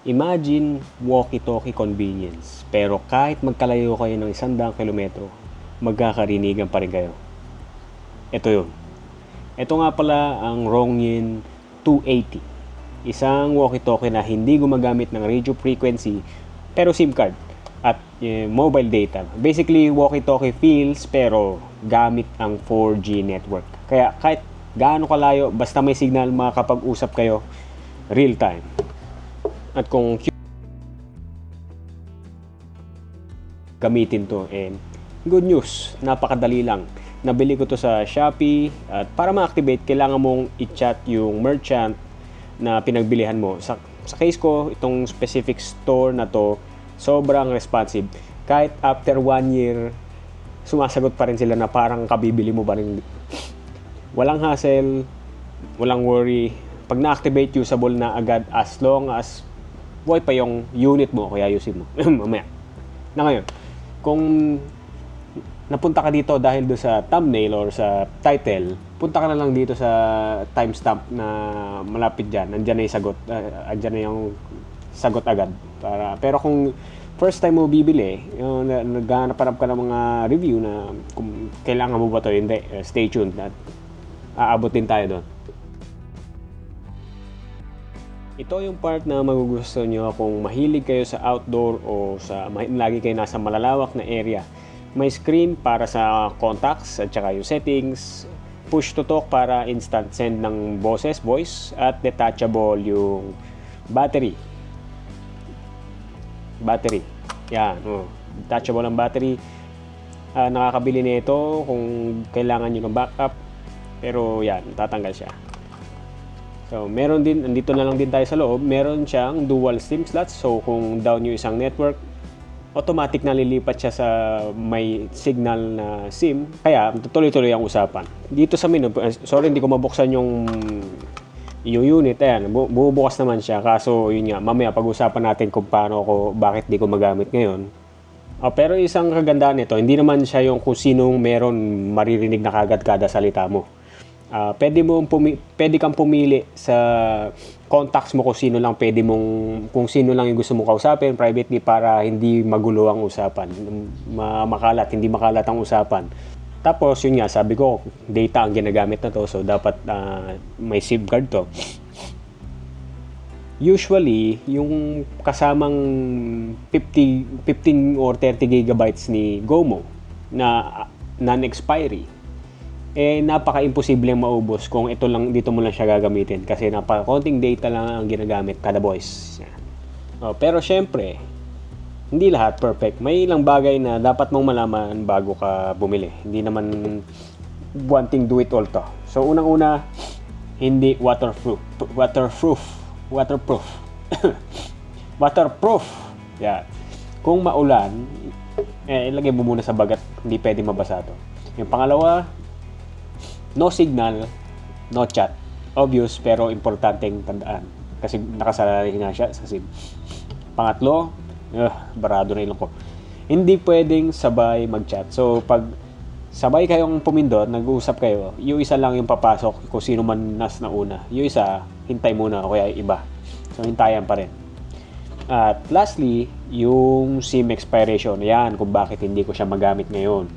Imagine walkie-talkie convenience, pero kahit magkalayo kayo ng 100 kilometro, magkakarinigan pa rin kayo. Ito yun. Ito nga pala ang Rongyin 280. Isang walkie-talkie na hindi gumagamit ng radio frequency, pero SIM card at mobile data. Basically, walkie-talkie feels pero gamit ang 4G network. Kaya kahit gaano kalayo, basta may signal, makakapag-usap kayo real time. At kung gamitin to, and good news, napakadali lang. Nabili ko to sa Shopee at para ma-activate, kailangan mong i-chat yung merchant na pinagbilihan mo. Sa case ko, itong specific store na to, sobrang responsive. Kahit after 1 year, sumasagot pa rin sila na parang kabibili mo ba rin. Walang hassle, walang worry. Pag na-activate, usable na agad as long as buhay pa yung unit mo, kaya ayusin mo. Mamaya. Na ngayon, kung napunta ka dito dahil do sa thumbnail or sa title, punta ka na lang dito sa timestamp na malapit dyan. Andyan na yung sagot. Andyan na yung sagot agad. Pero kung first time mo bibili, naghahanap ka ng mga review na kung kailangan mo ba to, hindi. Stay tuned at aabot din tayo doon. Ito yung part na magugustuhan nyo kung mahilig kayo sa outdoor o lagi kayo nasa malalawak na area. May screen para sa contacts at saka yung settings, push to talk para instant send ng voice, at detachable yung battery. Yan, detachable ang battery. Nakakabili nito kung kailangan nyo ng backup, pero yan, tatanggal siya. So, meron din, andito na lang din tayo sa loob, meron siyang dual SIM slots. So, kung down yung isang network, automatic na lilipat siya sa may signal na SIM. Kaya, tuloy-tuloy ang usapan. Dito sa menu, sorry, hindi ko mabuksan yung unit. Ayan, bubukas naman siya. Kaso, yun nga, mamaya pag-usapan natin kung bakit di ko magamit ngayon. Pero isang kagandahan nito, hindi naman siya yung kung sinong meron maririnig na kagad kada salita mo. Pwede kang pumili sa contacts mo kung sino lang kung sino lang yung gusto mong kausapin privately para hindi magulo ang usapan, hindi makalat ang usapan. Tapos yun nga, sabi ko, data ang ginagamit na to, so dapat may SIM card to. Usually, yung kasamang 15 or 30 gigabytes ni GOMO na non-expiry, napaka-imposible maubos kung dito mo lang siya gagamitin kasi napaka-konting data lang ang ginagamit kada voice. Pero syempre, hindi lahat perfect. May ilang bagay na dapat mong malaman bago ka bumili. Hindi naman wanting do it all to. So, unang-una, hindi waterproof. Waterproof. Yeah. Kung maulan, ilagay mo muna sa bagat, hindi pwede mabasa to. Yung pangalawa, no signal, no chat. Obvious pero importanteng tandaan kasi nakasalalay nga siya sa SIM. Pangatlo, barado na ilong ko. Hindi pwedeng sabay mag-chat. So pag sabay kayong pumindot, nag-uusap kayo, yung isa lang yung papasok kung sino man nas na una. Yung isa, hintay muna o kaya iba. So hintayan pa rin. At lastly, yung SIM expiration. Yan kung bakit hindi ko siya magamit ngayon.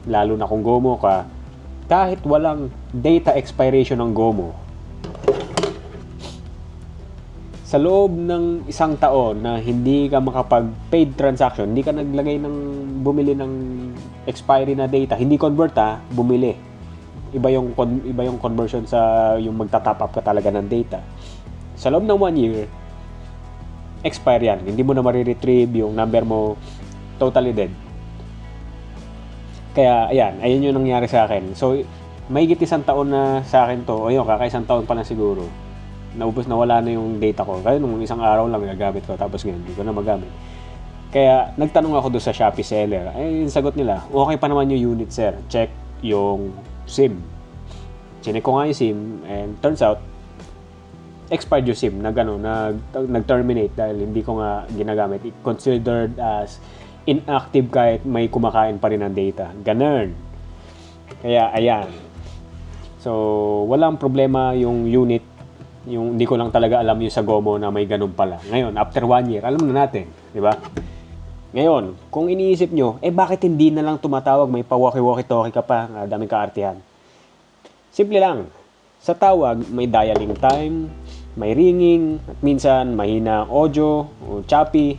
Lalo na kung GOMO ka, kahit walang data expiration ng GOMO, sa loob ng 1 taon na hindi ka makapag-paid transaction, hindi ka bumili ng expiry na data, hindi convert bumili. Iba yung conversion sa yung magta-top up ka talaga ng data. Sa loob ng 1 year, expire yan. Hindi mo na mariretrieve yung number mo, totally dead. Kaya, ayan yung nangyari sa akin. So, may higit 1 taon na sa akin to. Ayun, kaka-1 taon pa lang siguro. Nawala na yung data ko. Kaya nung isang araw lang gagamit ko. Tapos ngayon, hindi ko na magamit. Kaya, nagtanong ako doon sa Shopee seller. Yung sagot nila, okay pa naman yung unit, sir. Check yung SIM. Chinek ko nga yung SIM. And turns out, expired yung SIM. Nag-terminate dahil hindi ko nga ginagamit. It considered as inactive kahit may kumakain pa rin ng data. Ganun. Kaya, ayan. So, walang problema yung unit Yung hindi ko lang talaga alam yung sa Gomo na may ganun pala. Ngayon, after 1 year, alam na natin, di ba? Ngayon, kung iniisip nyo, bakit hindi na lang tumatawag, may pa-walkie-walkie-talkie ka pa, daming kaartihan. Simple lang. Sa tawag, may dialing time, may ringing, at minsan mahina audio o choppy.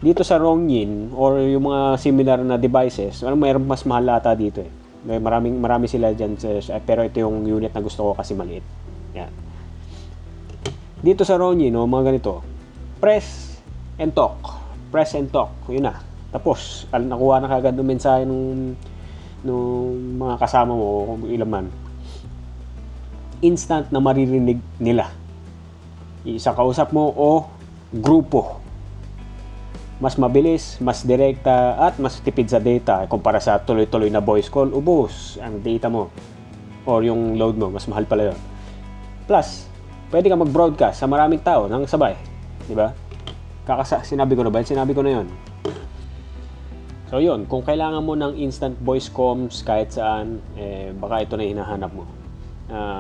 Dito sa Ronin or yung mga similar na devices, mayroon mas mahal ata dito eh. Marami sila dyan, pero ito yung unit na gusto ko kasi maliit. Yan. Dito sa Ronin, mga ganito, press and talk. Press and talk, yun na. Tapos, nakuha na kagad ng mensahe nung mga kasama mo, kung ilan man. Instant na maririnig nila. Isa kausap mo o grupo. Mas mabilis, mas direkta, at mas tipid sa data kumpara sa tuloy-tuloy na voice call. Ubos ang data mo or yung load mo, mas mahal pala yun. Plus, pwede ka mag-broadcast sa maraming tao nang sabay, di ba? Sinabi ko na ba? Sinabi ko na yun. So yun, kung kailangan mo ng instant voice comms kahit saan, baka ito na hinahanap mo.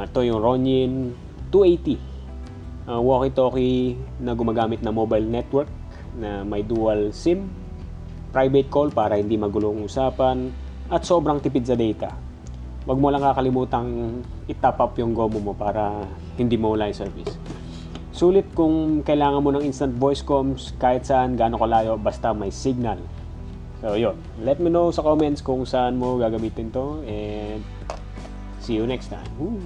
Ito yung Ronin 280. Walkie-talkie na gumagamit na mobile network na may dual SIM, private call para hindi magulong usapan, at sobrang tipid sa data. Wag mo lang kakalimutang i-top up yung Gomo mo para hindi mawala yung service. Sulit kung kailangan mo ng instant voice comms kahit saan, gaano kalayo, basta may signal. So yun, let me know sa comments kung saan mo gagamitin to, and see you next time. Woo!